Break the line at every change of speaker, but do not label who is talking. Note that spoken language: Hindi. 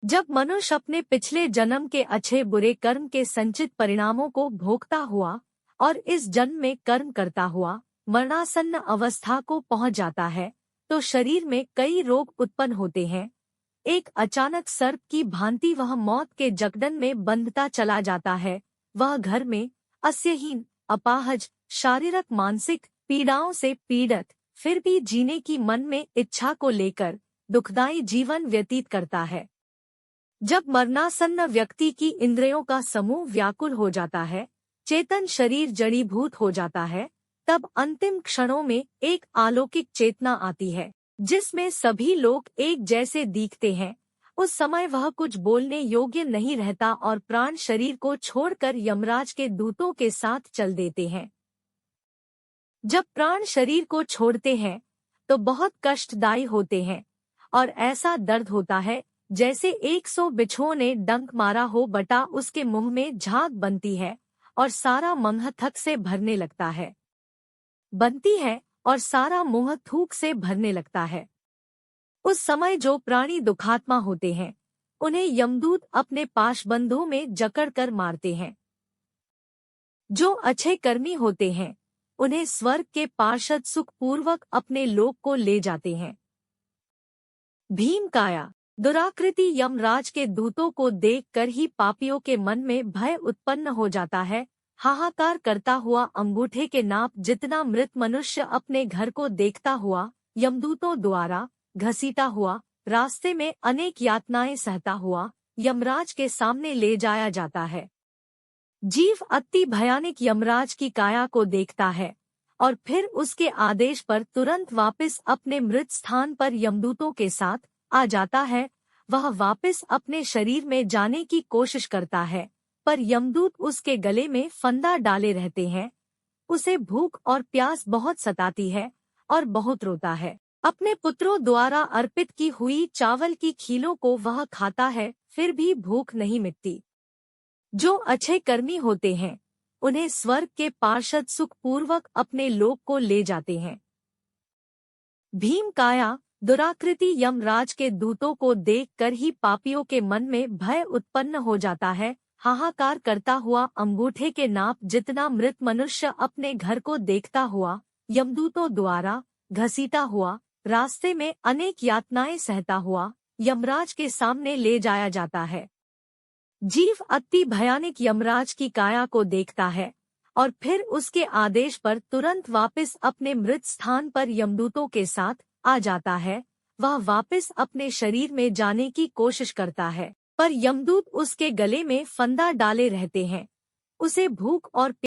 जब मनुष्य अपने पिछले जन्म के अच्छे बुरे कर्म के संचित परिणामों को भोगता हुआ और इस जन्म में कर्म करता हुआ मरणासन्न अवस्था को पहुंच जाता है, तो शरीर में कई रोग उत्पन्न होते हैं। एक अचानक सर्प की भांति वह मौत के जकड़न में बंधता चला जाता है। वह घर में अस्यहीन, अपाहज, शारीरिक मानसिक पीड़ाओं से पीड़ित, फिर भी जीने की मन में इच्छा को लेकर दुखदायी जीवन व्यतीत करता है। जब मरणासन्न व्यक्ति की इंद्रियों का समूह व्याकुल हो जाता है, चेतन शरीर जड़ीभूत हो जाता है, तब अंतिम क्षणों में एक अलौकिक चेतना आती है जिसमें सभी लोग एक जैसे दिखते हैं। उस समय वह कुछ बोलने योग्य नहीं रहता और प्राण शरीर को छोड़कर यमराज के दूतों के साथ चल देते हैं। जब प्राण शरीर को छोड़ते हैं तो बहुत कष्टदायी होते हैं और ऐसा दर्द होता है जैसे 100 बिच्छुओं ने डंक मारा हो। बटा उसके मुंह में झाग बनती है और सारा मुंह थक से भरने लगता है और सारा मुंह थूक से भरने लगता है। उस समय जो प्राणी दुखात्मा होते हैं उन्हें यमदूत अपने पाशबंधों में जकड़कर मारते हैं। जो अच्छे कर्मी होते हैं उन्हें स्वर्ग के पार्षद सुखपूर्वक अपने लोक को ले जाते हैं। भीमकाया दुराकृति यमराज के दूतों को देखकर ही पापियों के मन में भय उत्पन्न हो जाता है। हाहाकार करता हुआ अंगूठे के नाप जितना मृत मनुष्य अपने घर को देखता हुआ यमदूतों द्वारा घसीटा हुआ रास्ते में अनेक यातनाएं सहता हुआ यमराज के सामने ले जाया जाता है। जीव अति भयानक यमराज की काया को देखता है और फिर उसके आदेश पर तुरंत वापस अपने मृत स्थान पर यमदूतों के साथ आ जाता है। वह वापस अपने शरीर में जाने की कोशिश करता है, पर यमदूत उसके गले में फंदा डाले रहते हैं। उसे भूख और प्यास बहुत सताती है और बहुत रोता है। अपने पुत्रों द्वारा अर्पित की हुई चावल की खीलों को वह खाता है, फिर भी भूख नहीं मिटती। जो अच्छे कर्मी होते हैं उन्हें स्वर्ग के पार्षद सुखपूर्वक अपने लोक को ले जाते हैं। भीमकाया दुराकृति यमराज के दूतों को देखकर ही पापियों के मन में भय उत्पन्न हो जाता है। हाहाकार करता हुआ अंगूठे के नाप जितना मृत मनुष्य अपने घर को देखता हुआ यमदूतों द्वारा घसीटा हुआ रास्ते में अनेक यातनाएं सहता हुआ यमराज के सामने ले जाया जाता है। जीव अति भयानक यमराज की काया को देखता है और फिर उसके आदेश पर तुरंत वापस अपने मृत स्थान पर यमदूतों के साथ आ जाता है। वह वापस अपने शरीर में जाने की कोशिश करता है, पर यमदूत उसके गले में फंदा डाले रहते हैं। उसे भूख और